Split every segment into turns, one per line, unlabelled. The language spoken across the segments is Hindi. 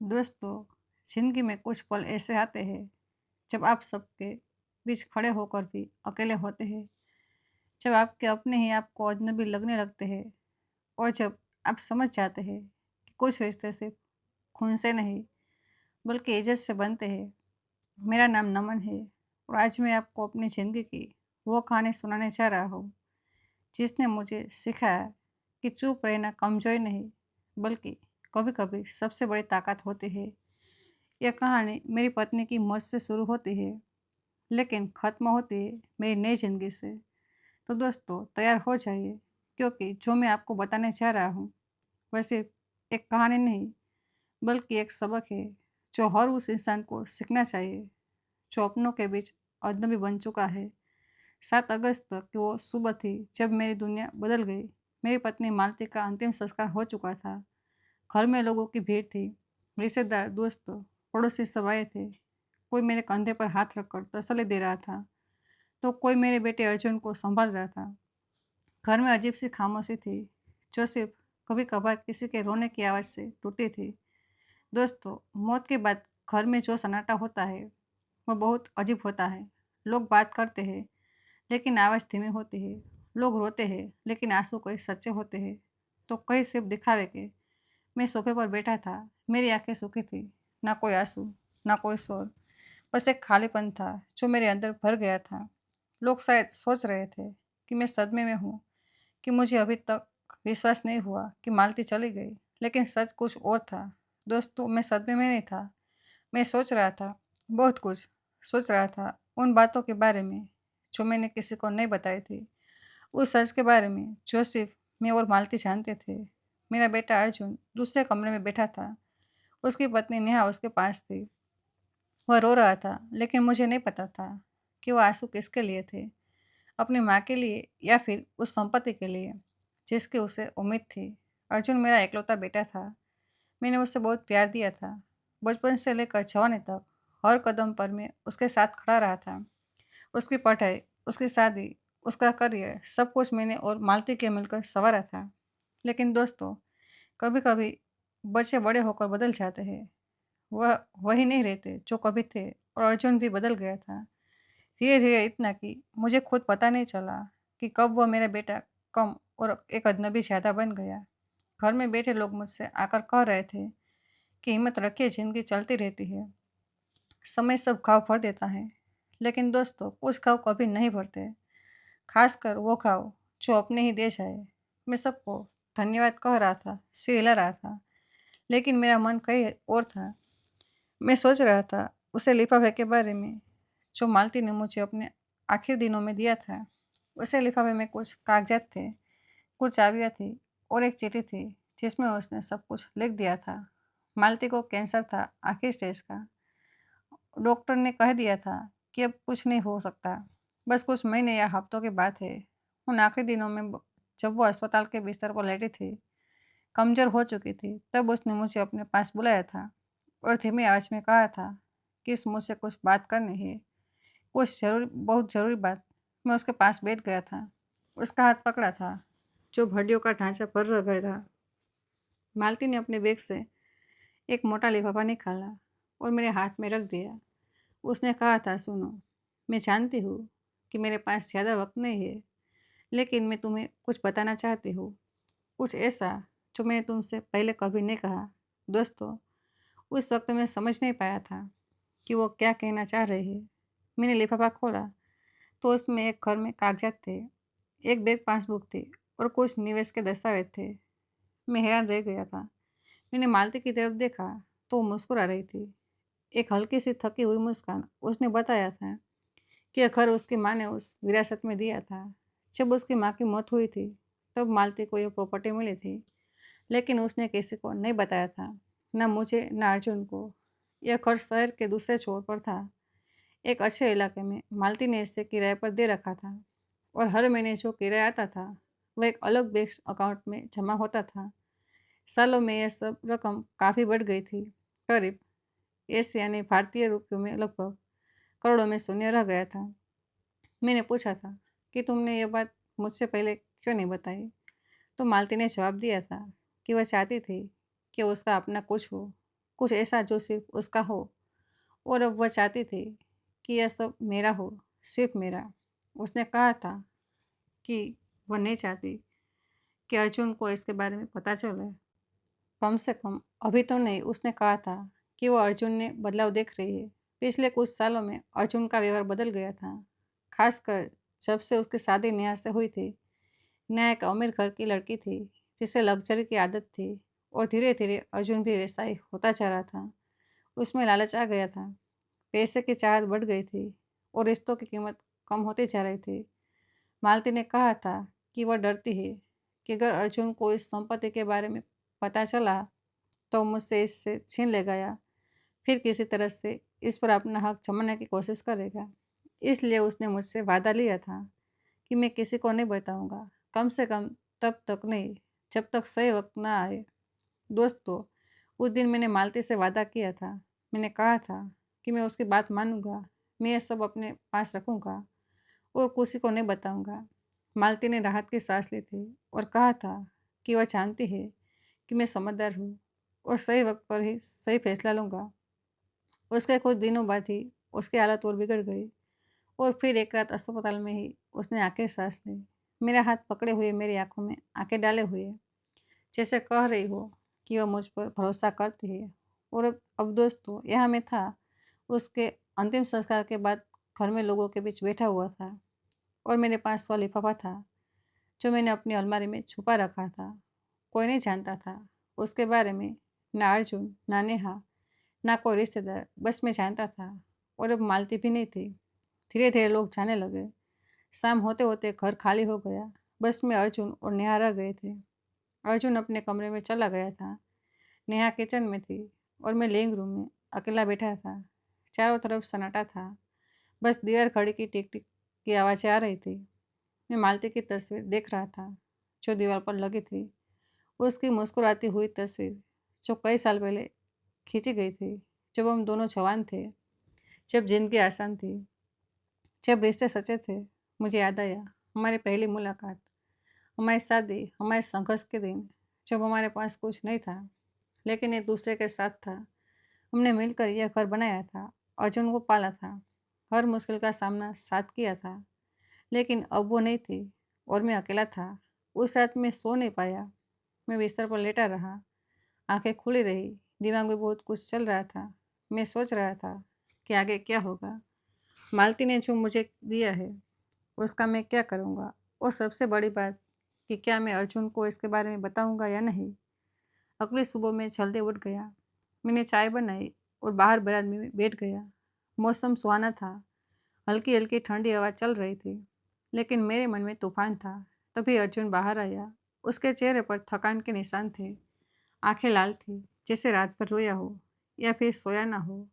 दोस्तों, ज़िंदगी में कुछ पल ऐसे आते हैं जब आप सबके बीच खड़े होकर भी अकेले होते हैं, जब आपके अपने ही आपको अजनबी लगने लगते हैं और जब आप समझ जाते हैं कि कुछ रिश्ते सिर्फ खून से नहीं बल्कि इज़्ज़त से बनते हैं। मेरा नाम नमन है और आज मैं आपको अपनी ज़िंदगी की वो कहानी सुनाने जा रहा हूँ जिसने मुझे सिखाया कि चुप रहना कमज़ोरी नहीं बल्कि कभी-कभी सबसे बड़ी ताकत होती है। यह कहानी मेरी पत्नी की मौत से शुरू होती है लेकिन ख़त्म होती है मेरी नई ज़िंदगी से। तो दोस्तों तैयार हो जाइए क्योंकि जो मैं आपको बताने जा रहा हूँ वह सिर्फ एक कहानी नहीं बल्कि एक सबक है जो हर उस इंसान को सीखना चाहिए जो अपनों के बीच अजनबी बन चुका है। 7 अगस्त की वो सुबह थी जब मेरी दुनिया बदल गई। मेरी पत्नी मालती का अंतिम संस्कार हो चुका था। घर में लोगों की भीड़ थी, रिश्तेदार, दोस्त, पड़ोसी सब आए थे। कोई मेरे कंधे पर हाथ रखकर तसल्ली दे रहा था, तो कोई मेरे बेटे अर्जुन को संभाल रहा था। घर में अजीब सी खामोशी थी, जो सिर्फ कभी-कभार किसी के रोने की आवाज़ से टूटती थी। दोस्तों, मौत के बाद घर में जो सन्नाटा होता है, वो बहुत अजीब होता है। लोग बात करते हैं, लेकिन आवाज़ धीमी होती है। लोग रोते हैं, लेकिन आंसू कहीं सच्चे होते हैं, तो कहीं सिर्फ दिखावे के। मैं सोफे पर बैठा था, मेरी आंखें सूखी थी, ना कोई आंसू, ना कोई शोर, बस एक खालीपन था जो मेरे अंदर भर गया था। लोग शायद सोच रहे थे कि मैं सदमे में हूँ, कि मुझे अभी तक विश्वास नहीं हुआ कि मालती चली गई, लेकिन सच कुछ और था। दोस्तों, मैं सदमे में नहीं था, मैं सोच रहा था, बहुत कुछ सोच रहा था, उन बातों के बारे में जो मैंने किसी को नहीं बताई थी, उस सच के बारे में जो सिर्फ मैं और मालती जानते थे। मेरा बेटा अर्जुन दूसरे कमरे में बैठा था, उसकी पत्नी नेहा उसके पास थी। वह रो रहा था, लेकिन मुझे नहीं पता था कि वो आंसू किसके लिए थे, अपनी माँ के लिए या फिर उस संपत्ति के लिए जिसकी उसे उम्मीद थी। अर्जुन मेरा इकलौता बेटा था, मैंने उसे बहुत प्यार दिया था। बचपन से लेकर जवानी तक हर कदम पर मैं उसके साथ खड़ा रहा था। उसकी पढ़ाई, उसकी शादी, उसका करियर, सब कुछ मैंने और मालती के मिलकर संवारा था। लेकिन दोस्तों, कभी-कभी बच्चे बड़े होकर बदल जाते हैं। वह वही नहीं रहते जो कभी थे और अर्जुन भी बदल गया था। धीरे-धीरे इतना कि मुझे खुद पता नहीं चला कि कब वह मेरा बेटा कम और एक अजनबी ज़्यादा बन गया। घर में बैठे लोग मुझसे आकर कह रहे थे कि हिम्मत रखिए, ज़िंदगी चलती रहती है। समय सब घाव भर देता है। लेकिन दोस्तों, कुछ घाव कभी नहीं भरते, खासकर वो घाव जो अपने ही दे जाए। मैं सबको धन्यवाद कह रहा था, सिर हिला रहा था, लेकिन मेरा मन कहीं और था। मैं सोच रहा था उसे लिफाफे के बारे में जो मालती ने मुझे अपने आखिरी दिनों में दिया था। उसे लिफाफे में कुछ कागजात थे, कुछ चाबियाँ थी और एक चिट्ठी थी जिसमें उसने सब कुछ लिख दिया था। मालती को कैंसर था, आखिरी स्टेज का। डॉक्टर ने कह दिया था कि अब कुछ नहीं हो सकता, बस कुछ महीने या हफ्तों की बात है। उन आखिरी दिनों में जब वो अस्पताल के बिस्तर पर लेटी थी, कमज़ोर हो चुकी थी, तब उसने मुझे अपने पास बुलाया था और धीमी आवाज़ में कहा था कि इस मुझसे कुछ बात करनी है, कुछ ज़रूरी, बहुत ज़रूरी बात। मैं उसके पास बैठ गया था, उसका हाथ पकड़ा था जो हड्डियों का ढांचा भर गया था। मालती ने अपने बैग से एक मोटा लिफाफा निकाला और मेरे हाथ में रख दिया। उसने कहा था, सुनो, मैं जानती हूँ कि मेरे पास ज़्यादा वक्त नहीं है, लेकिन मैं तुम्हें कुछ बताना चाहती हूँ, कुछ ऐसा जो मैंने तुमसे पहले कभी नहीं कहा। दोस्तों, उस वक्त मैं समझ नहीं पाया था कि वो क्या कहना चाह रही है। मैंने लिफाफा खोला तो उसमें एक घर में कागजात थे, एक बैग पासबुक थी और कुछ निवेश के दस्तावेज थे। मैं हैरान रह गया था। मैंने मालती की तरफ देखा तो वो मुस्कुरा रही थी, एक हल्की सी थकी हुई मुस्कान। उसने बताया था कि यह घर उसकी माँ ने उस विरासत में दिया था। जब उसकी माँ की मौत हुई थी तब मालती को यह प्रॉपर्टी मिली थी, लेकिन उसने किसी को नहीं बताया था, ना मुझे ना अर्जुन को। यह घर शहर के दूसरे छोर पर था, एक अच्छे इलाके में। मालती ने इसे किराए पर दे रखा था और हर महीने जो किराया आता था वह एक अलग बैंक अकाउंट में जमा होता था। सालों में यह सब रकम काफ़ी बढ़ गई थी, करीब एस यानी भारतीय रुपयों में लगभग करोड़ों में शून्य रह गया था। मैंने पूछा था कि तुमने ये बात मुझसे पहले क्यों नहीं बताई, तो मालती ने जवाब दिया था कि वह चाहती थी कि उसका अपना कुछ हो, कुछ ऐसा जो सिर्फ उसका हो। और अब वह चाहती थी कि यह सब मेरा हो, सिर्फ मेरा। उसने कहा था कि वह नहीं चाहती कि अर्जुन को इसके बारे में पता चले। कम से कम अभी तो नहीं। उसने कहा था कि वो अर्जुन ने बदलाव देख रही है। पिछले कुछ सालों में अर्जुन का व्यवहार बदल गया था, खासकर जब से उसकी शादी नेहा से हुई थी। नेहा एक अमीर घर की लड़की थी जिसे लग्जरी की आदत थी, और धीरे धीरे अर्जुन भी वैसा ही होता जा रहा था। उसमें लालच आ गया था, पैसे की चाहत बढ़ गई थी, और रिश्तों की कीमत कम होती जा रही थी। मालती ने कहा था कि वह डरती है कि अगर अर्जुन को इस संपत्ति के बारे में पता चला तो मुझसे इससे छीन लेगा, या फिर किसी तरह से इस पर अपना हक जमाने की कोशिश करेगा। इसलिए उसने मुझसे वादा लिया था कि मैं किसी को नहीं बताऊंगा, कम से कम तब तक नहीं जब तक सही वक्त ना आए। दोस्तों, उस दिन मैंने मालती से वादा किया था। मैंने कहा था कि मैं उसकी बात मानूंगा, मैं ये सब अपने पास रखूंगा और किसी को नहीं बताऊंगा। मालती ने राहत की सांस ली थी और कहा था कि वह जानती है कि मैं समझदार हूँ और सही वक्त पर ही सही फैसला लूँगा। उसके कुछ दिनों बाद ही उसकी हालत और बिगड़ गई, और फिर एक रात अस्पताल में ही उसने आखिरी सांस ली, मेरा हाथ पकड़े हुए, मेरी आंखों में आंखें डाले हुए, जैसे कह रही हो कि वह मुझ पर भरोसा करती है। और अब दोस्तों, यहाँ मैं था, उसके अंतिम संस्कार के बाद घर में लोगों के बीच बैठा हुआ था, और मेरे पास वह लिफाफा था जो मैंने अपनी अलमारी में छुपा रखा था। कोई नहीं जानता था उसके बारे में, ना अर्जुन, ना नेहा, ना कोई रिश्तेदार, बस मैं जानता था। और अब मालती भी नहीं थी। धीरे धीरे लोग जाने लगे। शाम होते होते घर खाली हो गया। बस में अर्जुन और नेहा रह गए थे। अर्जुन अपने कमरे में चला गया था, नेहा किचन में थी, और मैं लिविंग रूम में अकेला बैठा था। चारों तरफ सन्नाटा था, बस दीवार घड़ी की टिक टिक की आवाज़ें आ रही थी। मैं मालती की तस्वीर देख रहा था जो दीवार पर लगी थी, उसकी मुस्कुराती हुई तस्वीर जो कई साल पहले खींची गई थी, जब हम दोनों जवान थे, जब जिंदगी आसान थी, जब रिश्ते सच्चे थे। मुझे याद आया हमारी पहली मुलाकात, हमारी शादी, हमारे संघर्ष के दिन, जब हमारे पास कुछ नहीं था लेकिन एक दूसरे के साथ था। हमने मिलकर यह घर बनाया था, अर्जुन को पाला था, हर मुश्किल का सामना साथ किया था। लेकिन अब वो नहीं थी, और मैं अकेला था। उस रात मैं सो नहीं पाया। मैं बिस्तर पर लेटा रहा, आंखें खुली रही, दिमाग में बहुत कुछ चल रहा था। मैं सोच रहा था कि आगे क्या होगा, मालती ने जो मुझे दिया है उसका मैं क्या करूँगा, और सबसे बड़ी बात कि क्या मैं अर्जुन को इसके बारे में बताऊँगा या नहीं। अगली सुबह मैं जल्दी उठ गया, मैंने चाय बनाई और बाहर बरामदे में बैठ गया। मौसम सुहाना था, हल्की हल्की ठंडी हवा चल रही थी, लेकिन मेरे मन में तूफान था। तभी अर्जुन बाहर आया। उसके चेहरे पर थकान के निशान थे, आंखें लाल थी, जैसे रात भर रोया हो या फिर सोया ना हो।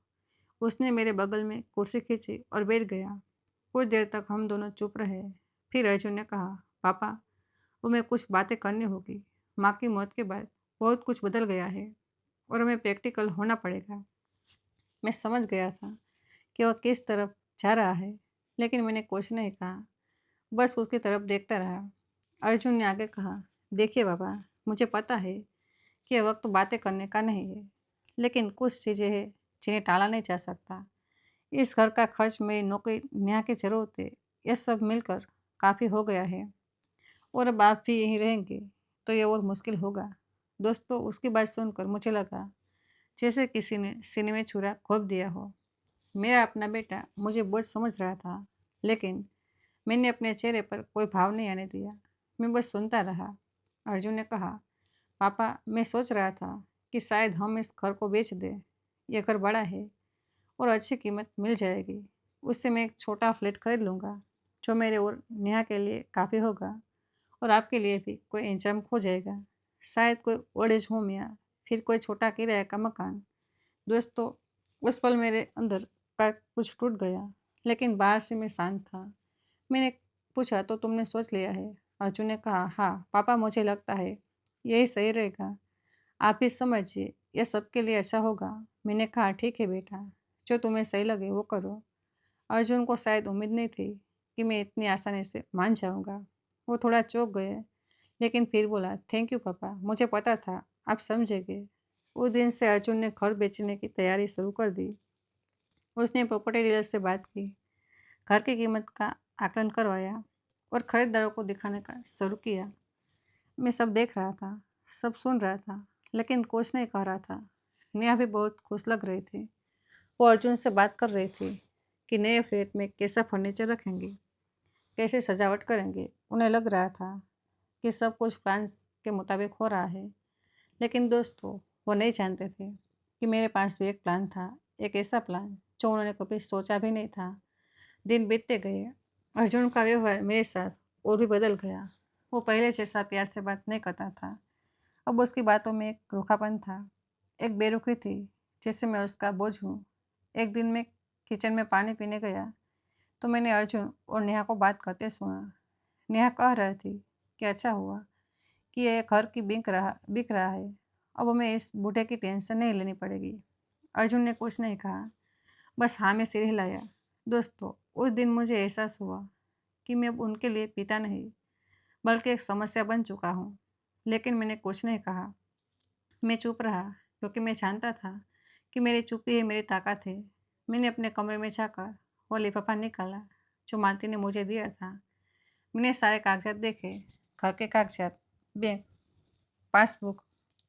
उसने मेरे बगल में कुर्सी खींची और बैठ गया। कुछ देर तक हम दोनों चुप रहे। फिर अर्जुन ने कहा, पापा, तुम्हें कुछ बातें करनी होगी। माँ की मौत के बाद बहुत कुछ बदल गया है, और हमें प्रैक्टिकल होना पड़ेगा। मैं समझ गया था कि वह किस तरफ जा रहा है, लेकिन मैंने कुछ नहीं कहा, बस उसकी तरफ देखता रहा। अर्जुन ने आगे कहा, देखिए बाबा, मुझे पता है कि यह वक्त बातें करने का नहीं है, लेकिन कुछ चीज़ें हैं जिन्हें टाला नहीं जा सकता। इस घर का खर्च, मेरी नौकरी, नेहा की ज़रूरतें, यह सब मिलकर काफ़ी हो गया है, और अब आप भी यहीं रहेंगे तो ये और मुश्किल होगा। दोस्तों, उसकी बात सुनकर मुझे लगा जैसे किसी ने सीने में छुरा घोंप दिया हो। मेरा अपना बेटा मुझे बोझ समझ रहा था, लेकिन मैंने अपने चेहरे पर कोई भाव नहीं आने दिया। मैं बस सुनता रहा। अर्जुन ने कहा, पापा, मैं सोच रहा था कि शायद हम इस घर को बेच दें। यह घर बड़ा है और अच्छी कीमत मिल जाएगी। उससे मैं एक छोटा फ्लैट खरीद लूँगा जो मेरे और नेहा के लिए काफ़ी होगा, और आपके लिए भी कोई इंतजाम हो जाएगा। शायद कोई ओल्ड एज होम, या फिर कोई छोटा किराए का मकान। दोस्तों, उस पल मेरे अंदर का कुछ टूट गया, लेकिन बाहर से मैं शांत था। मैंने पूछा, तो तुमने सोच लिया है? अर्जुन ने कहा, हाँ पापा, मुझे लगता है यही सही रहेगा। आप ही समझिए, यह सबके लिए अच्छा होगा। मैंने कहा, ठीक है बेटा, जो तुम्हें सही लगे वो करो। अर्जुन को शायद उम्मीद नहीं थी कि मैं इतनी आसानी से मान जाऊंगा। वो थोड़ा चौंक गए, लेकिन फिर बोला, थैंक यू पापा, मुझे पता था आप समझेंगे। उस दिन से अर्जुन ने घर बेचने की तैयारी शुरू कर दी। उसने प्रॉपर्टी डीलर से बात की, घर की कीमत का आकलन करवाया और खरीदारों को दिखाने का शुरू किया। मैं सब देख रहा था, सब सुन रहा था, लेकिन कुछ नहीं कह रहा था। नेहा भी बहुत खुश लग रही थी। वो अर्जुन से बात कर रही थी कि नए फ्लैट में कैसा फर्नीचर रखेंगे, कैसे सजावट करेंगे। उन्हें लग रहा था कि सब कुछ प्लान के मुताबिक हो रहा है। लेकिन दोस्तों, वो नहीं जानते थे कि मेरे पास भी एक प्लान था, एक ऐसा प्लान जो उन्होंने कभी सोचा भी नहीं था। दिन बीतते गए। अर्जुन का व्यवहार मेरे साथ और भी बदल गया। वो पहले जैसा प्यार से बात नहीं करता था। अब उसकी बातों में एक रूखापन था, एक बेरुखी थी, जैसे मैं उसका बोझ हूँ। एक दिन मैं किचन में पानी पीने गया तो मैंने अर्जुन और नेहा को बात करते सुना। नेहा कह रही थी कि अच्छा हुआ कि ये घर की बिक रहा है, अब हमें इस बूढ़े की टेंशन नहीं लेनी पड़ेगी। अर्जुन ने कुछ नहीं कहा, बस हाँ में सिर हिलाया। दोस्तों, उस दिन मुझे एहसास हुआ कि मैं अब उनके लिए पिता नहीं, बल्कि एक समस्या बन चुका हूँ। लेकिन मैंने कुछ नहीं कहा। मैं चुप रहा, क्योंकि मैं जानता था कि मेरी चुप्पी ही मेरी ताकत है। मैंने अपने कमरे में जाकर वो लिफाफा निकाला जो मालती ने मुझे दिया था। मैंने सारे कागजात देखे, घर के कागजात, बैंक पासबुक,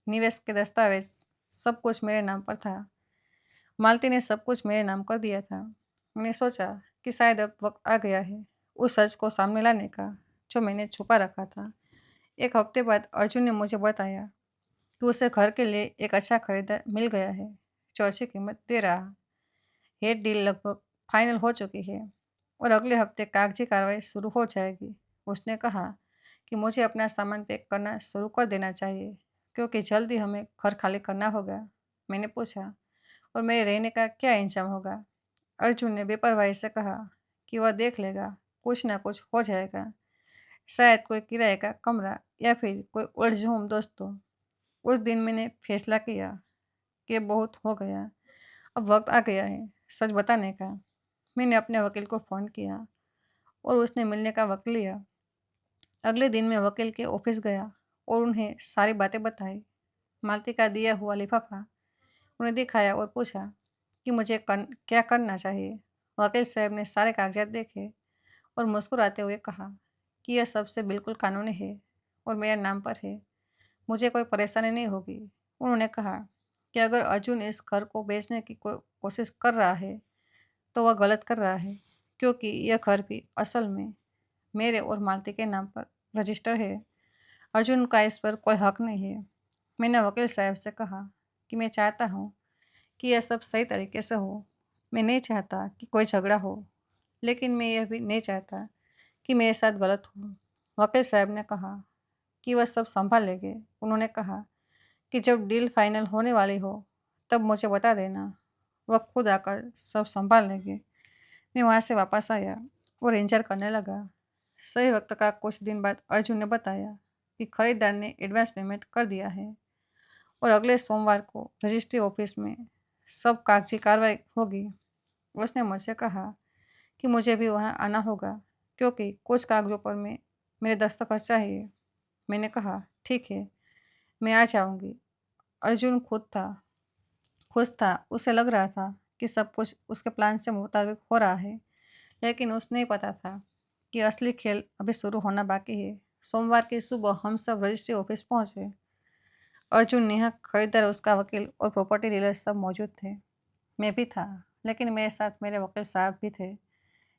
निवेश के दस्तावेज, सब कुछ मेरे नाम पर था। मालती ने सब कुछ मेरे नाम कर दिया था। मैंने सोचा कि शायद अब वक्त आ गया है उस सच को सामने लाने का जो मैंने छुपा रखा था। एक हफ्ते बाद अर्जुन ने मुझे बताया कि उसे घर के लिए एक अच्छा खरीदार मिल गया है जो अच्छी कीमत दे रहा है। डील लगभग फाइनल हो चुकी है और अगले हफ्ते कागजी कार्रवाई शुरू हो जाएगी। उसने कहा कि मुझे अपना सामान पैक करना शुरू कर देना चाहिए, क्योंकि जल्दी हमें घर खाली करना होगा। मैंने पूछा, और मेरे रहने का क्या इंतजाम होगा? अर्जुन ने बेपरवाही से कहा कि वह देख लेगा, कुछ ना कुछ हो जाएगा। शायद कोई किराए का कमरा या फिर कोई ओल्ड होम। दोस्तों, उस दिन मैंने फैसला किया कि बहुत हो गया, अब वक्त आ गया है सच बताने का। मैंने अपने वकील को फ़ोन किया और उसने मिलने का वक्त लिया। अगले दिन मैं वकील के ऑफिस गया और उन्हें सारी बातें बताई। मालती का दिया हुआ लिफाफा उन्हें दिखाया और पूछा कि मुझे क्या करना चाहिए। वकील साहब ने सारे कागजात देखे और मुस्कुराते हुए कहा कि यह सबसे बिल्कुल कानूनी है और मेरे नाम पर है, मुझे कोई परेशानी नहीं होगी। उन्होंने कहा कि अगर अर्जुन इस घर को बेचने की कोशिश कर रहा है तो वह गलत कर रहा है, क्योंकि यह घर भी असल में मेरे और मालती के नाम पर रजिस्टर है। अर्जुन का इस पर कोई हक नहीं है। मैंने वकील साहब से कहा कि मैं चाहता हूँ कि यह सब सही तरीके से हो। मैं नहीं चाहता कि कोई झगड़ा हो, लेकिन मैं यह भी नहीं चाहता कि मेरे साथ गलत हो। वकील साहब ने कहा कि वह सब संभाल लेंगे। उन्होंने कहा कि जब डील फाइनल होने वाली हो तब मुझे बता देना, वह खुद आकर सब संभाल लेंगे। मैं वहाँ से वापस आया और इंतजार करने लगा। सही वक्त का कुछ दिन बाद अर्जुन ने बताया कि खरीदार ने एडवांस पेमेंट कर दिया है और अगले सोमवार को रजिस्ट्री ऑफिस में सब कागजी कार्रवाई होगी। उसने मुझसे कहा कि मुझे भी वहाँ आना होगा, क्योंकि कुछ कागजों पर मेरे दस्तखत चाहिए। मैंने कहा ठीक है, मैं आ जाऊँगी। अर्जुन खुश था। उसे लग रहा था कि सब कुछ उसके प्लान से मुताबिक हो रहा है, लेकिन उसे नहीं पता था कि असली खेल अभी शुरू होना बाकी है। सोमवार की सुबह हम सब रजिस्ट्री ऑफिस पहुंचे। अर्जुन, नेहा, खरीदार, उसका वकील और प्रॉपर्टी डीलर सब मौजूद थे। मैं भी था, लेकिन मेरे साथ मेरे वकील साहब भी थे,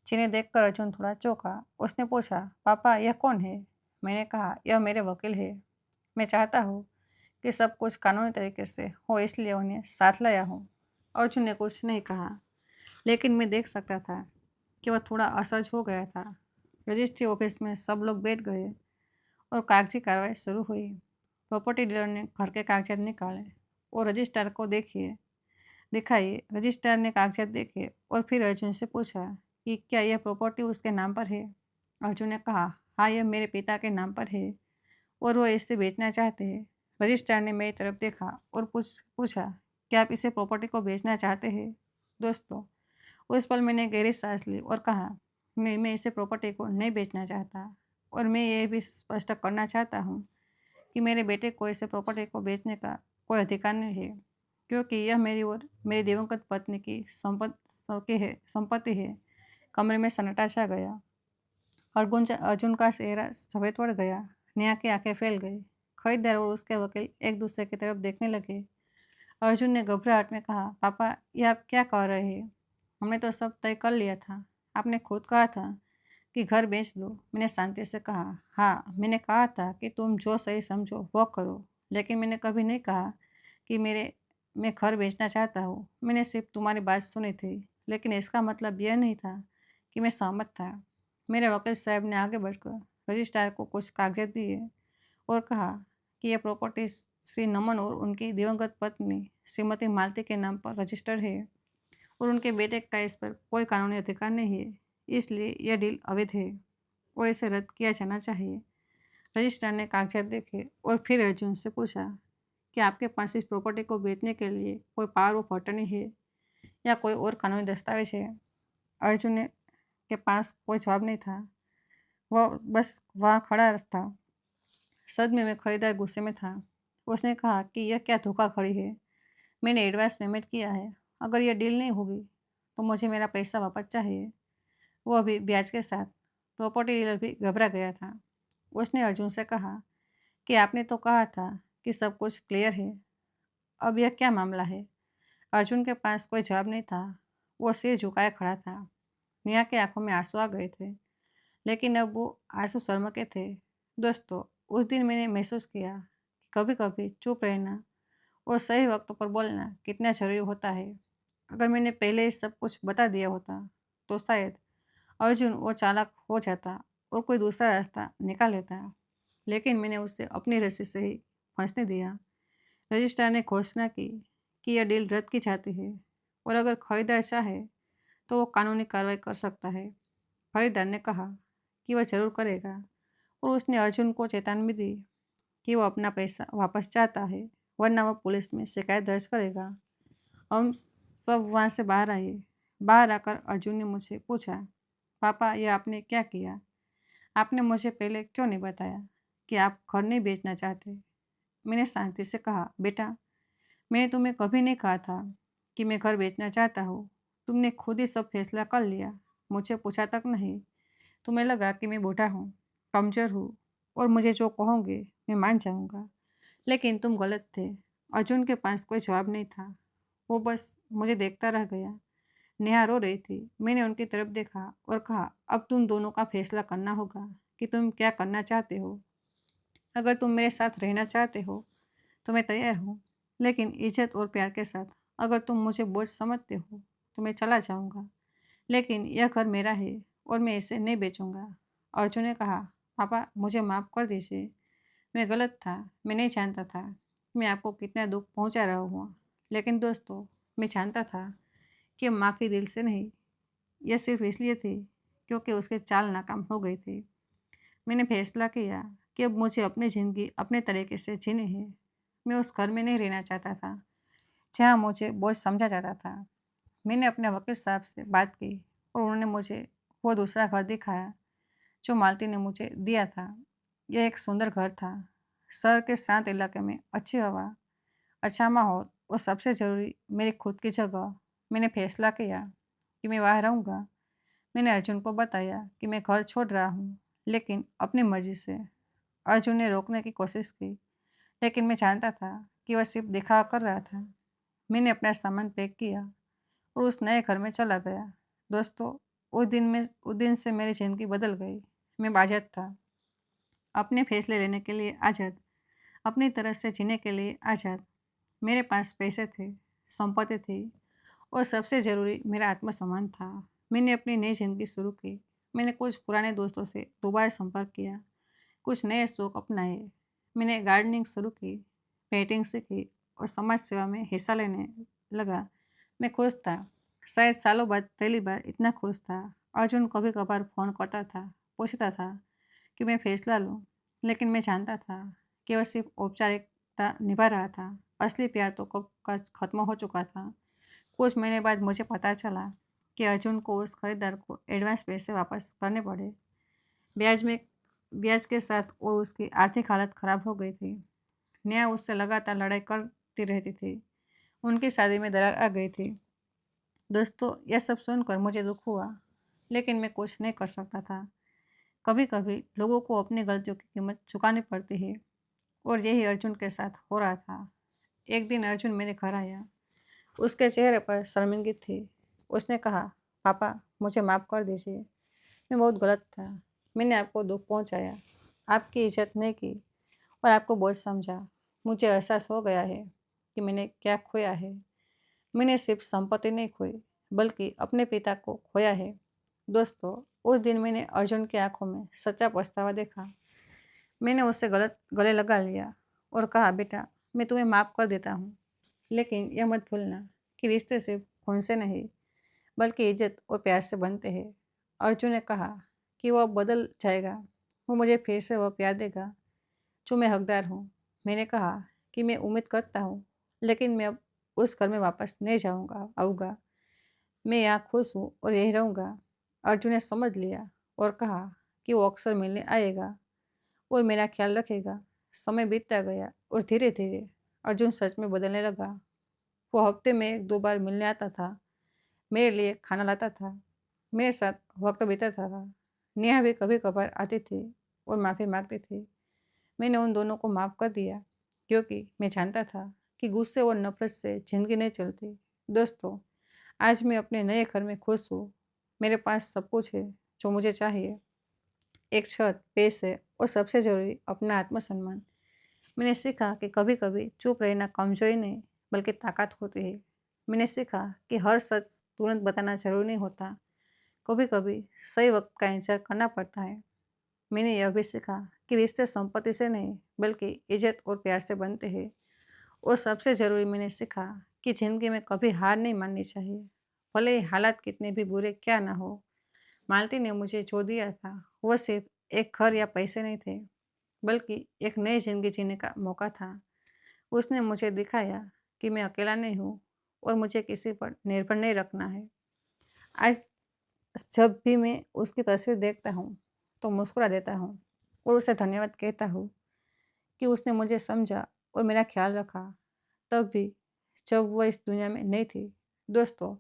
जिन्हें देखकर अर्जुन थोड़ा चौंका। उसने पूछा, पापा यह कौन है? मैंने कहा, यह मेरे वकील है। मैं चाहता हूँ कि सब कुछ कानूनी तरीके से हो, इसलिए उन्हें साथ लाया हूँ। अर्जुन ने कुछ नहीं कहा, लेकिन मैं देख सकता था कि वह थोड़ा असहज हो गया था। रजिस्ट्री ऑफिस में सब लोग बैठ गए और कागजी कार्रवाई शुरू हुई। प्रॉपर्टी डीलर ने घर के कागजात निकाले और रजिस्ट्रार को दिखाइए। रजिस्ट्रार ने कागजात देखे और फिर अर्जुन से पूछा कि क्या यह प्रॉपर्टी उसके नाम पर है। अर्जुन ने कहा, हाँ, यह मेरे पिता के नाम पर है और वह इसे बेचना चाहते हैं। रजिस्ट्रार ने मेरी तरफ देखा और पूछा, क्या आप इसे प्रॉपर्टी को बेचना चाहते हैं? दोस्तों, उस पल मैंने गहरी सांस ली और कहा, मैं इसे प्रॉपर्टी को नहीं बेचना चाहता, और मैं ये भी स्पष्ट करना चाहता हूँ कि मेरे बेटे को इसे प्रॉपर्टी को बेचने का कोई अधिकार नहीं है, क्योंकि यह मेरी और मेरी दिवंगत पत्नी की संपत्ति है। कमरे में सन्नाटा छा गया। अर्जुन का चेहरा सफेद पड़ गया। नेहा की आंखें फैल गई। खरीदार और उसके वकील एक दूसरे की तरफ देखने लगे। अर्जुन ने घबराहट में कहा, पापा, ये आप क्या कह रहे हैं? हमने तो सब तय कर लिया था। आपने खुद कहा था कि घर बेच दो। मैंने शांति से कहा, हाँ, मैंने कहा था कि तुम जो सही समझो वो करो, लेकिन मैंने कभी नहीं कहा कि मैं घर बेचना चाहता हूँ। मैंने सिर्फ तुम्हारी बात सुनी थी, लेकिन इसका मतलब यह नहीं था कि मैं सहमत था। मेरे वकील साहब ने आगे बढ़कर रजिस्ट्रार को कुछ कागजात दिए और कहा कि यह प्रॉपर्टी श्री नमन और उनकी दिवंगत पत्नी श्रीमती मालती के नाम पर रजिस्टर्ड है और उनके बेटे का इस पर कोई कानूनी अधिकार नहीं है। इसलिए यह डील अवैध है और इसे रद्द किया जाना चाहिए। रजिस्ट्रार ने कागजात देखे और फिर अर्जुन से पूछा कि आपके पास इस प्रॉपर्टी को बेचने के लिए कोई पावर ऑफ अटर्नी है या कोई और कानूनी दस्तावेज है? अर्जुन के पास कोई जवाब नहीं था। वह बस वहाँ खड़ा था। सदमे में खरीदार गुस्से में था। उसने कहा कि यह क्या धोखाधड़ी है? मैंने एडवांस पेमेंट किया है। अगर यह डील नहीं होगी तो मुझे मेरा पैसा वापस चाहिए, वो भी ब्याज के साथ। प्रॉपर्टी डीलर भी घबरा गया था। उसने अर्जुन से कहा कि आपने तो कहा था कि सब कुछ क्लियर है, अब यह क्या मामला है? अर्जुन के पास कोई जवाब नहीं था। वो सिर झुकाए खड़ा था। नेहा की आंखों में आंसू आ गए थे, लेकिन अब वो आंसू शर्म के थे। दोस्तों, उस दिन मैंने महसूस किया कि कभी कभी चुप रहना और सही वक्त पर बोलना कितना जरूरी होता है। अगर मैंने पहले ही सब कुछ बता दिया होता तो शायद अर्जुन वो चालाक हो जाता और कोई दूसरा रास्ता निकाल लेता, लेकिन मैंने उसे अपनी रस्सी से ही फंसने दिया। रजिस्ट्रार ने घोषणा की कि यह डील रद्द की जाती है और अगर खरीदार चाहे तो वो कानूनी कार्रवाई कर सकता है। खरीदार ने कहा कि वह जरूर करेगा और उसने अर्जुन को चेतावनी दी कि वो अपना पैसा वापस चाहता है, वरना वह पुलिस में शिकायत दर्ज करेगा। हम सब वहाँ से बाहर आए। बाहर आकर अर्जुन ने मुझसे पूछा, पापा, ये आपने क्या किया? आपने मुझे पहले क्यों नहीं बताया कि आप घर नहीं बेचना चाहते? मैंने शांति से कहा, बेटा, मैंने तुम्हें कभी नहीं कहा था कि मैं घर बेचना चाहता हूँ। तुमने खुद ही सब फैसला कर लिया, मुझे पूछा तक नहीं। तुम्हें लगा कि मैं बूढ़ा हूँ, कमज़ोर हूँ और मुझे जो कहोगे मैं मान जाऊँगा, लेकिन तुम गलत थे। अर्जुन के पास कोई जवाब नहीं था। वो बस मुझे देखता रह गया। नेहा रो रही थी। मैंने उनकी तरफ देखा और कहा, अब तुम दोनों का फैसला करना होगा कि तुम क्या करना चाहते हो। अगर तुम मेरे साथ रहना चाहते हो तो मैं तैयार हूँ, लेकिन इज्जत और प्यार के साथ। अगर तुम मुझे बोझ समझते हो तो मैं चला जाऊँगा, लेकिन यह घर मेरा है और मैं इसे नहीं बेचूंगा। अर्जुन ने कहा, पापा, मुझे माफ़ कर दीजिए। मैं गलत था। मैं नहीं जानता था कि मैं आपको कितना दुख पहुंचा रहा हूँ। लेकिन दोस्तों, मैं जानता था कि माफ़ी दिल से नहीं, यह सिर्फ इसलिए थी क्योंकि उसके चाल नाकाम हो गई थी। मैंने फैसला किया कि अब मुझे अपनी ज़िंदगी अपने तरीके से जीनी है। मैं उस घर में नहीं रहना चाहता था जहाँ मुझे बोझ समझा जाता था। मैंने अपने वकील साहब से बात की और उन्होंने मुझे वो दूसरा घर दिखाया जो मालती ने मुझे दिया था। यह एक सुंदर घर था, शहर के शांत इलाके में, अच्छी हवा, अच्छा माहौल और सबसे ज़रूरी मेरी खुद की जगह। मैंने फैसला किया कि मैं वहाँ रहूँगा। मैंने अर्जुन को बताया कि मैं घर छोड़ रहा हूँ, लेकिन अपनी मर्जी से। अर्जुन ने रोकने की कोशिश की, लेकिन मैं जानता था कि वह सिर्फ दिखावा कर रहा था। मैंने अपना सामान पैक किया और उस नए घर में चला गया। दोस्तों, उस दिन से मेरी ज़िंदगी बदल गई। मैं आज़ाद था, अपने फैसले लेने के लिए आज़ाद, अपनी तरह से जीने के लिए आज़ाद। मेरे पास पैसे थे, संपत्ति थी और सबसे ज़रूरी मेरा आत्मसम्मान था। मैंने अपनी नई ज़िंदगी शुरू की। मैंने कुछ पुराने दोस्तों से दोबारा संपर्क किया, कुछ नए शौक अपनाए। मैंने गार्डनिंग शुरू की, पेंटिंग सीखी और समाज सेवा में हिस्सा लेने लगा। मैं खुश था, शायद सालों बाद पहली बार इतना खुश था। अर्जुन कभी कभार फ़ोन करता था, पूछता था कि मैं फैसला लूँ, लेकिन मैं जानता था कि वह सिर्फ औपचारिकता निभा रहा था। असली प्यार तो कब का ख़त्म हो चुका था। कुछ महीने बाद मुझे पता चला कि अर्जुन को उस खरीदार को एडवांस पैसे वापस करने पड़े, ब्याज में ब्याज के साथ, और उसकी आर्थिक हालत ख़राब हो गई थी। नेहा उससे लगातार लड़ाई कर दिखती रहती थी। उनकी शादी में दरार आ गई थी। दोस्तों, यह सब सुनकर मुझे दुख हुआ, लेकिन मैं कुछ नहीं कर सकता था। कभी कभी लोगों को अपनी गलतियों की कीमत चुकानी पड़ती है, और यही अर्जुन के साथ हो रहा था। एक दिन अर्जुन मेरे घर आया। उसके चेहरे पर शर्मिंदगी थी। उसने कहा, पापा, मुझे माफ़ कर दीजिए। मैं बहुत गलत था। मैंने आपको दुख पहुंचाया, आपकी इज्जत नहीं की और आपको बोझ समझा। मुझे एहसास हो गया है कि मैंने क्या खोया है। मैंने सिर्फ संपत्ति नहीं खोई, बल्कि अपने पिता को खोया है। दोस्तों, उस दिन मैंने अर्जुन की आंखों में सच्चा पछतावा देखा। मैंने उससे गले लगा लिया और कहा, बेटा, मैं तुम्हें माफ़ कर देता हूँ, लेकिन यह मत भूलना कि रिश्ते सिर्फ खून से नहीं, बल्कि इज्जत और प्यार से बनते हैं। अर्जुन ने कहा कि वह बदल जाएगा, वो मुझे फिर से वह प्यार देगा जो मैं हकदार हूँ। मैंने कहा कि मैं उम्मीद करता हूँ, लेकिन मैं अब उस घर में वापस नहीं आऊँगा। मैं यहाँ खुश हूँ और यहीं रहूँगा। अर्जुन ने समझ लिया और कहा कि वो अक्सर मिलने आएगा और मेरा ख्याल रखेगा। समय बीतता गया और धीरे धीरे अर्जुन सच में बदलने लगा। वो हफ्ते में 1-2 बार मिलने आता था, मेरे लिए खाना लाता था, मेरे साथ वक्त बिताता था। नेहा भी कभी कभार आती थी और माफ़ी मांगती थी। मैंने उन दोनों को माफ़ कर दिया, क्योंकि मैं जानता था कि गुस्से और नफरत से ज़िंदगी नहीं चलती। दोस्तों, आज मैं अपने नए घर में खुश हूँ। मेरे पास सब कुछ है जो मुझे चाहिए, एक छत, पैसे और सबसे ज़रूरी अपना आत्मसम्मान। मैंने सीखा कि कभी कभी चुप रहना कमजोरी नहीं, बल्कि ताकत होती है। मैंने सीखा कि हर सच तुरंत बताना जरूरी नहीं होता, कभी कभी सही वक्त का इंतजार करना पड़ता है। मैंने यह भी सीखा कि रिश्ते संपत्ति से नहीं, बल्कि इज्जत और प्यार से बनते हैं। और सबसे ज़रूरी मैंने सीखा कि ज़िंदगी में कभी हार नहीं माननी चाहिए, भले ही हालात कितने भी बुरे क्या ना हो। मालती ने मुझे जो दिया था, वह सिर्फ एक घर या पैसे नहीं थे, बल्कि एक नई ज़िंदगी जीने का मौका था। उसने मुझे दिखाया कि मैं अकेला नहीं हूँ और मुझे किसी पर निर्भर नहीं रखना है। आज जब भी मैं उसकी तस्वीर देखता हूँ, तो मुस्कुरा देता हूँ और उसे धन्यवाद कहता हूँ कि उसने मुझे समझा और मेरा ख्याल रखा, तब भी जब वह इस दुनिया में नहीं थी। दोस्तों,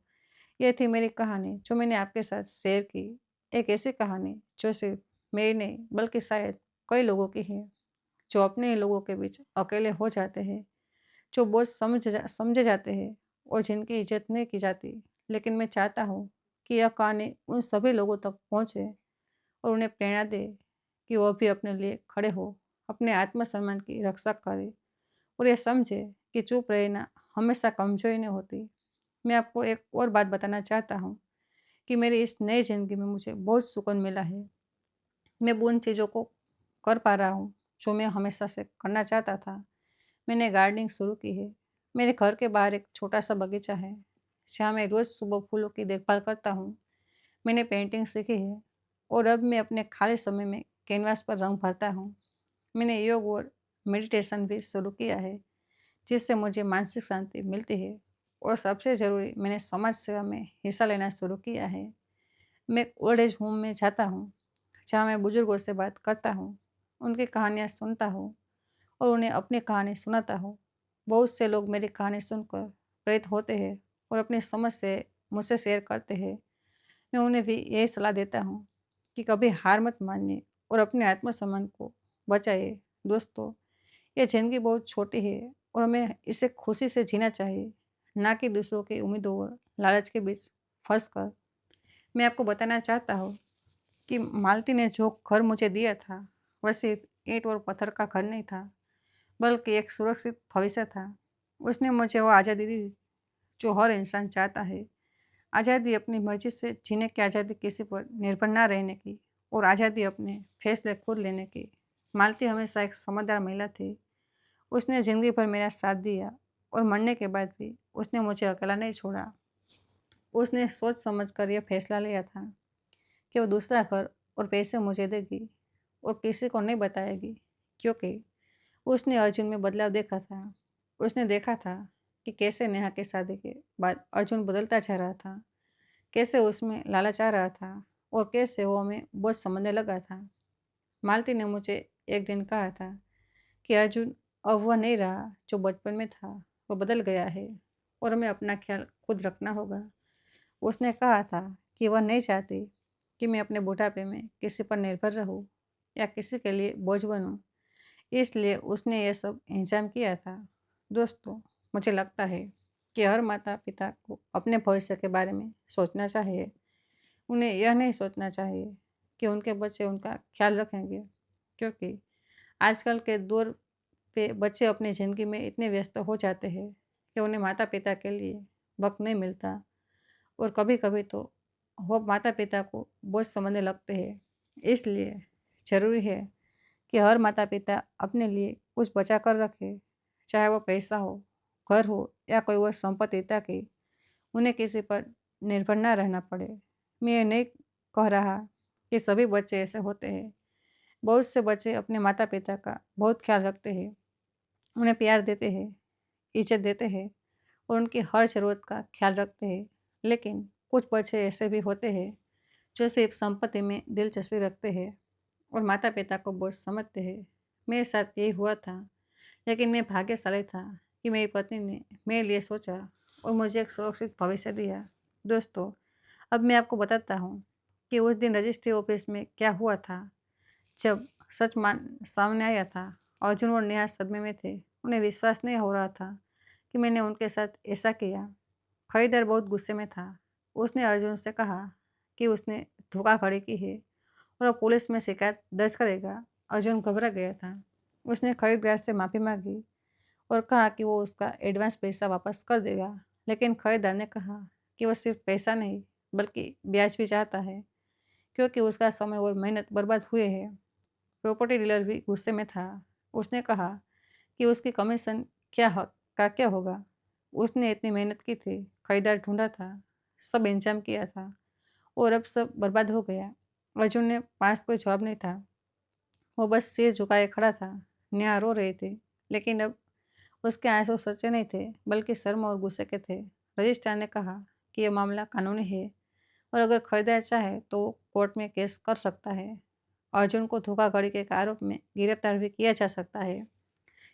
ये थी मेरी कहानी जो मैंने आपके साथ शेयर की। एक ऐसी कहानी जो सिर्फ मेरी नहीं, बल्कि शायद कई लोगों की है, जो अपने ही लोगों के बीच अकेले हो जाते हैं, जो बोझ समझे जाते हैं और जिनकी इज्जत नहीं की जाती। लेकिन मैं चाहता हूँ कि यह कहानी उन सभी लोगों तक पहुँचे और उन्हें प्रेरणा दे कि वह भी अपने लिए खड़े हो, अपने आत्मसम्मान की रक्षा करे और ये समझे कि चुप रहना हमेशा कमजोरी नहीं होती। मैं आपको एक और बात बताना चाहता हूँ कि मेरी इस नई ज़िंदगी में मुझे बहुत सुकून मिला है। मैं उन चीज़ों को कर पा रहा हूँ जो मैं हमेशा से करना चाहता था। मैंने गार्डनिंग शुरू की है। मेरे घर के बाहर एक छोटा सा बगीचा है, जहाँ मैं रोज़ सुबह फूलों की देखभाल करता हूँ। मैंने पेंटिंग सीखी है और अब मैं अपने खाली समय में कैनवास पर रंग भरता हूँ। मैंने योग और मेडिटेशन भी शुरू किया है, जिससे मुझे मानसिक शांति मिलती है। और सबसे ज़रूरी, मैंने समाज सेवा में हिस्सा लेना शुरू किया है। मैं ओल्ड एज होम में जाता हूँ, जहाँ मैं बुजुर्गों से बात करता हूँ, उनकी कहानियाँ सुनता हूँ और उन्हें अपनी कहानी सुनाता हूँ। बहुत से लोग मेरी कहानी सुनकर प्रेरित होते हैं और अपनी समझ से मुझसे शेयर करते हैं। मैं उन्हें भी यही सलाह देता हूँ कि कभी हार मत मानिए और अपने आत्मसम्मान को बचाइए। दोस्तों, ये ज़िंदगी बहुत छोटी है और हमें इसे खुशी से जीना चाहिए, ना कि दूसरों की उम्मीदों और लालच के बीच फंस कर। मैं आपको बताना चाहता हूँ कि मालती ने जो घर मुझे दिया था, वह सिर्फ ईंट और पत्थर का घर नहीं था, बल्कि एक सुरक्षित भविष्य था। उसने मुझे वो आज़ादी दी जो हर इंसान चाहता है। आज़ादी अपनी मर्जी से जीने की आज़ादी, किसी पर निर्भर ना रहने की, और आज़ादी अपने फैसले खुद लेने की। मालती हमेशा एक समझदार महिला थी। उसने ज़िंदगी भर मेरा साथ दिया और मरने के बाद भी उसने मुझे अकेला नहीं छोड़ा। उसने सोच समझ कर यह फैसला लिया था कि वो दूसरा घर और पैसे मुझे देगी और किसी को नहीं बताएगी, क्योंकि उसने अर्जुन में बदलाव देखा था। उसने देखा था कि कैसे नेहा की शादी के बाद अर्जुन बदलता जा रहा था, कैसे उसमें लालच आ रहा था और कैसे वो हमें बोझ समझने लगा था। मालती ने मुझे एक दिन कहा था कि अर्जुन अब वह नहीं रहा जो बचपन में था, वो बदल गया है और हमें अपना ख्याल खुद रखना होगा। उसने कहा था कि वह नहीं चाहती कि मैं अपने बुढ़ापे में किसी पर निर्भर रहूं या किसी के लिए बोझ बनूं, इसलिए उसने ये सब इंतजाम किया था। दोस्तों, मुझे लगता है कि हर माता पिता को अपने भविष्य के बारे में सोचना चाहिए। उन्हें यह नहीं सोचना चाहिए कि उनके बच्चे उनका ख्याल रखेंगे, क्योंकि आजकल के दौर पे बच्चे अपनी ज़िंदगी में इतने व्यस्त हो जाते हैं कि उन्हें माता पिता के लिए वक्त नहीं मिलता, और कभी-कभी तो वो माता पिता को बोझ समझने लगते हैं। इसलिए ज़रूरी है कि हर माता पिता अपने लिए कुछ बचा कर रखे, चाहे वो पैसा हो, घर हो या कोई वह संपत्ति, ताकि उन्हें किसी पर निर्भर ना रहना पड़े। मैं ये नहीं कह रहा कि सभी बच्चे ऐसे होते हैं। बहुत से बच्चे अपने माता पिता का बहुत ख्याल रखते हैं, उन्हें प्यार देते हैं, इज़्ज़त देते हैं और उनकी हर ज़रूरत का ख्याल रखते हैं। लेकिन कुछ बच्चे ऐसे भी होते हैं जो सिर्फ संपत्ति में दिलचस्पी रखते हैं और माता पिता को बोझ समझते हैं। मेरे साथ यही हुआ था, लेकिन मैं भाग्यशाली था कि मेरी पत्नी ने मेरे लिए सोचा और मुझे एक सुरक्षित भविष्य दिया। दोस्तों, अब मैं आपको बताता हूँ कि उस दिन रजिस्ट्री ऑफिस में क्या हुआ था। जब सच मान सामने आया था, अर्जुन और नेहा सदमे में थे। उन्हें विश्वास नहीं हो रहा था कि मैंने उनके साथ ऐसा किया। खरीदार बहुत गुस्से में था। उसने अर्जुन से कहा कि उसने धोखाधड़ी की है और वो पुलिस में शिकायत दर्ज करेगा। अर्जुन घबरा गया था। उसने खरीदार से माफ़ी मांगी और कहा कि वो उसका एडवांस पैसा वापस कर देगा। लेकिन खरीदार ने कहा कि वह सिर्फ पैसा नहीं, बल्कि ब्याज भी चाहता है, क्योंकि उसका समय और मेहनत बर्बाद हुए हैं। प्रॉपर्टी डीलर भी गुस्से में था। उसने कहा कि उसकी कमीशन क्या होगा। उसने इतनी मेहनत की थी, खरीदार ढूंढा था, सब इंतजाम किया था और अब सब बर्बाद हो गया। अर्जुन ने पास कोई जवाब नहीं था। वो बस सिर झुकाए खड़ा था। नेहा रो रही थी, लेकिन अब उसके आंसू सच्चे नहीं थे, बल्कि शर्म और गुस्से के थे। रजिस्ट्रार ने कहा कि यह मामला कानूनी है और अगर खरीदार चाहे तो वो कोर्ट में केस कर सकता है। अर्जुन को धोखाधड़ी के आरोप में गिरफ्तार भी किया जा सकता है।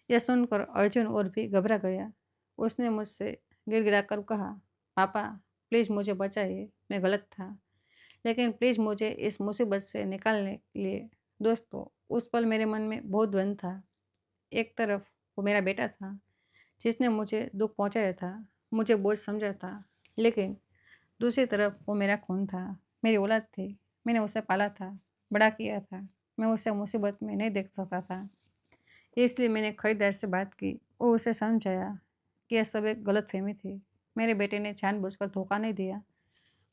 यह सुनकर अर्जुन और भी घबरा गया। उसने मुझसे गिड़गिड़ाकर कहा, पापा, प्लीज़ मुझे बचाइए, मैं गलत था, लेकिन प्लीज़ मुझे इस मुसीबत से निकालने के लिए। दोस्तों, उस पल मेरे मन में बहुत द्वंद था। एक तरफ वो मेरा बेटा था, जिसने मुझे दुख पहुंचाया था, मुझे बोझ समझा था, लेकिन दूसरी तरफ वो मेरा खून था, मेरी औलाद थी। मैंने उसे पाला था, बड़ा किया था। मैं उसे मुसीबत में नहीं देख सकता था, इसलिए मैंने खरीदार से बात की और उसे समझाया कि यह सब एक गलतफहमी थी। मेरे बेटे ने जानबूझकर धोखा नहीं दिया,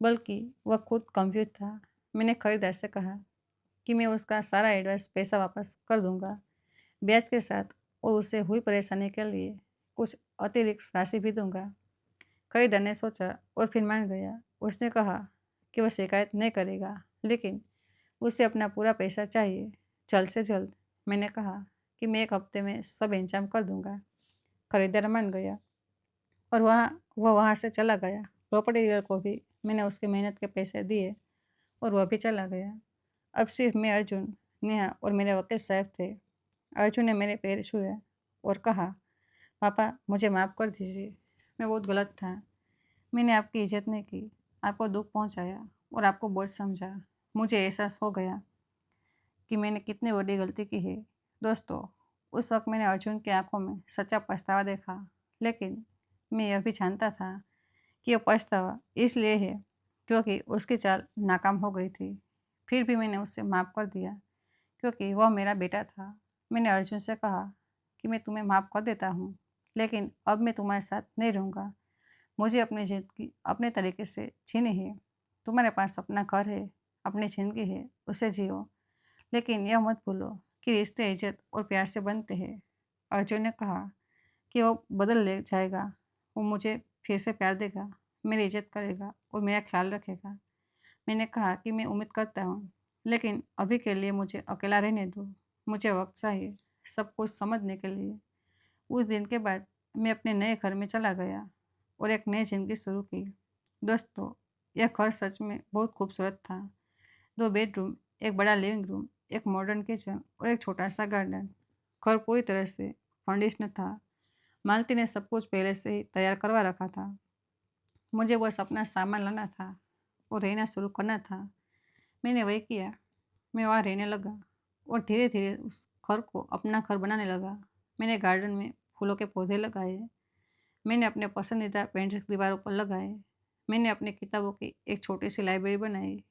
बल्कि वह खुद कंफ्यूज था। मैंने खरीदार से कहा कि मैं उसका सारा एडवांस पैसा वापस कर दूंगा, ब्याज के साथ, और उसे हुई परेशानी के लिए कुछ अतिरिक्त राशि भी दूंगा। खरीदार ने सोचा और फिर मान गया। उसने कहा कि वह शिकायत नहीं करेगा, लेकिन उसे अपना पूरा पैसा चाहिए, जल्द से जल्द। मैंने कहा कि मैं 1 हफ्ते में सब इंतजाम कर दूंगा। खरीदार मान गया और वह वहाँ से चला गया। प्रॉपर्टी डीलर को भी मैंने उसकी मेहनत के पैसे दिए और वह भी चला गया। अब सिर्फ मैं, अर्जुन, नेहा और मेरे वकील साहब थे। अर्जुन ने मेरे पैर छुए और कहा, पापा, मुझे माफ़ कर दीजिए, मैं बहुत गलत था। मैंने आपकी इज़्ज़त नहीं की, आपको दुख पहुंचाया और आपको बोझ समझा। मुझे एहसास हो गया कि मैंने कितनी बड़ी गलती की है। दोस्तों, उस वक्त मैंने अर्जुन की आंखों में सच्चा पछतावा देखा, लेकिन मैं यह भी जानता था कि यह पछतावा इसलिए है क्योंकि उसकी चाल नाकाम हो गई थी। फिर भी मैंने उसे माफ़ कर दिया, क्योंकि वह मेरा बेटा था। मैंने अर्जुन से कहा कि मैं तुम्हें माफ़ कर देता हूँ, लेकिन अब मैं तुम्हारे साथ नहीं रहूँगा। मुझे अपनी ज़िंदगी अपने तरीके से जीनी है। तुम्हारे पास अपना घर है, अपनी ज़िंदगी है, उसे जियो। लेकिन यह मत भूलो कि रिश्ते इज्जत और प्यार से बनते हैं। अर्जुन ने कहा कि वो बदल ले जाएगा, वो मुझे फिर से प्यार देगा, मेरी इज्जत करेगा और मेरा ख्याल रखेगा। मैंने कहा कि मैं उम्मीद करता हूँ, लेकिन अभी के लिए मुझे अकेला रहने दो। मुझे वक्त चाहिए सब कुछ समझने के लिए। उस दिन के बाद मैं अपने नए घर में चला गया और एक नई ज़िंदगी शुरू की। दोस्तों, यह घर सच में बहुत खूबसूरत था। 2 बेडरूम, एक बड़ा लिविंग रूम, एक मॉडर्न किचन और एक छोटा सा गार्डन। घर पूरी तरह से फर्निश्ड था, मालती ने सब कुछ पहले से ही तैयार करवा रखा था। मुझे बस अपना सामान लाना था और रहना शुरू करना था। मैंने वही किया। मैं वहाँ रहने लगा और धीरे धीरे उस घर को अपना घर बनाने लगा। मैंने गार्डन में फूलों के पौधे लगाए। मैंने अपने पसंदीदा पेंट्स दीवारों पर लगाए। मैंने अपनी किताबों की एक छोटी सी लाइब्रेरी बनाई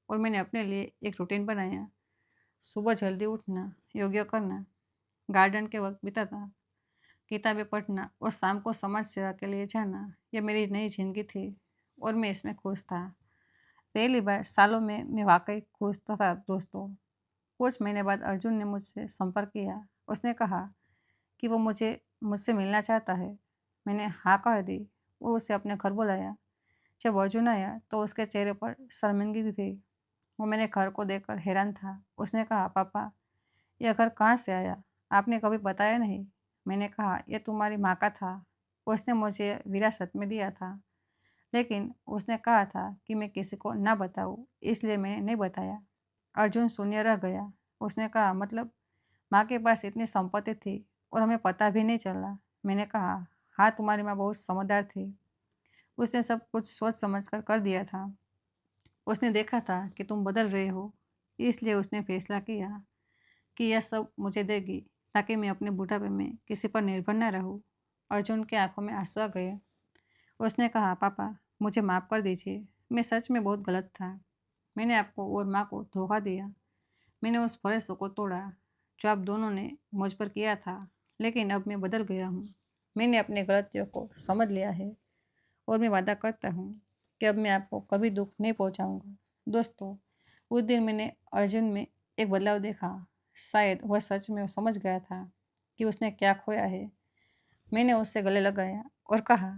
और मैंने अपने लिए एक रूटीन बनाया। सुबह जल्दी उठना, योगा करना, गार्डन के वक्त बिताना, किताबें पढ़ना और शाम को समाज सेवा के लिए जाना। यह मेरी नई जिंदगी थी और मैं इसमें खुश था। पहली बार सालों में मैं वाकई खुश तो था दोस्तों। कुछ महीने बाद अर्जुन ने मुझसे संपर्क किया। उसने कहा कि वो मुझसे मिलना चाहता है। मैंने हाँ कह दी और उसे अपने घर बुलाया। जब अर्जुन आया तो उसके चेहरे पर शर्मिंदगी थी। वो मेरे घर को देखकर हैरान था। उसने कहा, पापा, यह घर कहाँ से आया? आपने कभी बताया नहीं। मैंने कहा, यह तुम्हारी माँ का था। उसने मुझे विरासत में दिया था, लेकिन उसने कहा था कि मैं किसी को ना बताऊँ, इसलिए मैंने नहीं बताया। अर्जुन शून्य रह गया। उसने कहा, मतलब माँ के पास इतनी संपत्ति थी और हमें पता भी नहीं चला? मैंने कहा, हाँ, तुम्हारी माँ बहुत समझदार थी। उसने सब कुछ सोच समझ कर दिया था। उसने देखा था कि तुम बदल रहे हो, इसलिए उसने फैसला किया कि यह सब मुझे देगी ताकि मैं अपने बुढ़ापे में किसी पर निर्भर न रहूं। अर्जुन के आंखों में आंसू आ गए। उसने कहा, पापा, मुझे माफ़ कर दीजिए। मैं सच में बहुत गलत था। मैंने आपको और माँ को धोखा दिया। मैंने उस भरोसे को तोड़ा जो आप दोनों ने मुझ पर किया था। लेकिन अब मैं बदल गया हूँ। मैंने अपनी गलतियों को समझ लिया है और मैं वादा करता हूँ कि अब मैं आपको कभी दुख नहीं पहुँचाऊँगा। दोस्तों, उस दिन मैंने अर्जुन में एक बदलाव देखा। शायद वह सच में समझ गया था कि उसने क्या खोया है। मैंने उससे गले लगाया और कहा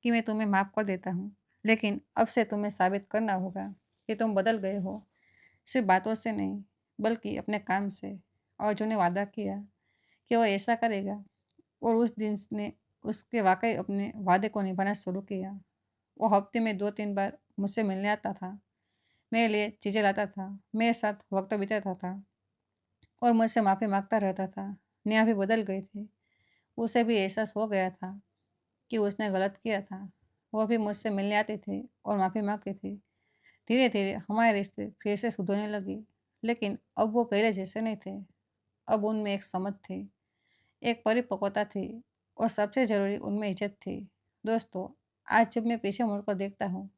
कि मैं तुम्हें माफ़ कर देता हूँ, लेकिन अब से तुम्हें साबित करना होगा कि तुम बदल गए हो, सिर्फ बातों से नहीं बल्कि अपने काम से। अर्जुन ने वादा किया कि वह ऐसा करेगा और उस दिन ने उसके वाकई अपने वादे को निभाना शुरू किया। वो हफ्ते में 2-3 बार मुझसे मिलने आता था, मेरे लिए चीज़ें लाता था, मेरे साथ वक्त बिताता था और मुझसे माफ़ी मांगता रहता था। नेहा भी बदल गई थी। उसे भी एहसास हो गया था कि उसने गलत किया था। वो भी मुझसे मिलने आती थी और माफ़ी मांगती थी। धीरे धीरे हमारे रिश्ते फिर से सुधरने लगे, लेकिन अब वो पहले जैसे नहीं थे। अब उनमें एक समझ थी, एक परिपक्वता थी और सबसे ज़रूरी उनमें इज्जत थी। दोस्तों, आज जब मैं पीछे मुड़कर देखता हूँ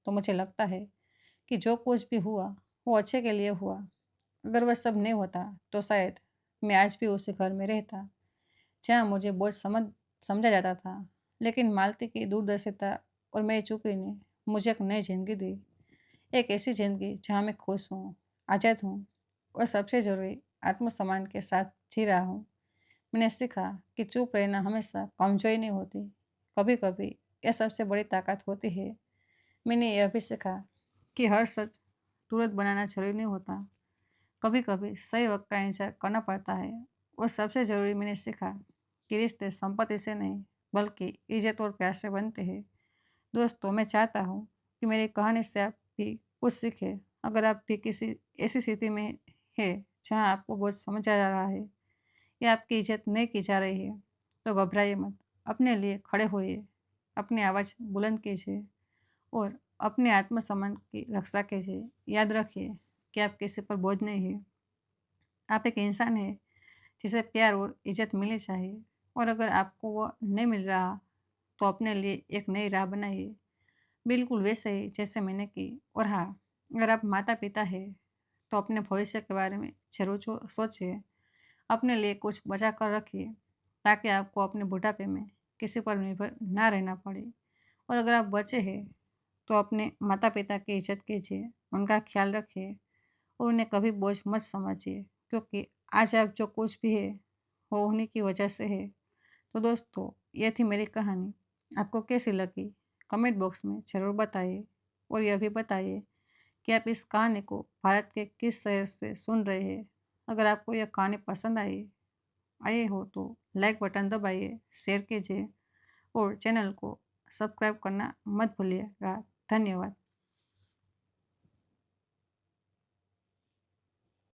तो मुझे लगता है कि जो कुछ भी हुआ वो अच्छे के लिए हुआ। अगर वह सब नहीं होता तो शायद मैं आज भी उसी घर में रहता जहाँ मुझे बोझ समझा जाता था। लेकिन मालती की दूरदर्शिता और मेरी चुप्पी ने मुझे एक नई जिंदगी दी। एक ऐसी ज़िंदगी जहाँ मैं खुश हूँ, आज़ाद हूँ और सबसे ज़रूरी आत्मसम्मान के साथ जी रहा हूँ। मैंने सीखा कि चुप रहना हमेशा कमजोरी नहीं होती, कभी कभी यह सबसे बड़ी ताकत होती है। मैंने यह भी सीखा कि हर सच तुरंत बनाना जरूरी नहीं होता, कभी कभी सही वक्त का इंतजार करना पड़ता है। और सबसे ज़रूरी मैंने सीखा कि रिश्ते संपत्ति से नहीं बल्कि इज्जत और प्यार से बनते हैं। दोस्तों, मैं चाहता हूँ कि मेरी कहानी से आप भी कुछ सीखें। अगर आप भी किसी ऐसी स्थिति में है जहाँ आपको बहुत समझ आ रहा है या आपकी इज्जत नहीं की जा रही है, तो घबराइए मत। अपने लिए खड़े होइए, अपनी आवाज़ बुलंद कीजिए और अपने आत्मसम्मान की रक्षा कीजिए। याद रखिए कि आप किसी पर बोझ नहीं है। आप एक इंसान है जिसे प्यार और इज्जत मिलनी चाहिए। और अगर आपको वो नहीं मिल रहा तो अपने लिए एक नई राह बनाइए, बिल्कुल वैसे ही जैसे मैंने की। और हाँ, अगर आप माता पिता है तो अपने भविष्य के बारे में जरूर सोचिए। अपने लिए कुछ बचा कर रखिए ताकि आपको अपने बुढ़ापे में किसी पर निर्भर ना रहना पड़े। और अगर आप बचे हैं तो अपने माता पिता की इज्जत कीजिए, उनका ख्याल रखिए और उन्हें कभी बोझ मत समझिए, क्योंकि आज आप जो कुछ भी है वो उन्हीं की वजह से है। तो दोस्तों, ये थी मेरी कहानी। आपको कैसी लगी कमेंट बॉक्स में ज़रूर बताइए और यह भी बताइए कि आप इस कहानी को भारत के किस शहर से सुन रहे हैं। अगर आपको यह कहानी पसंद आई हो तो लाइक बटन दबाइए, शेयर कीजिए और चैनल को सब्सक्राइब करना मत भूलिएगा। धन्यवाद।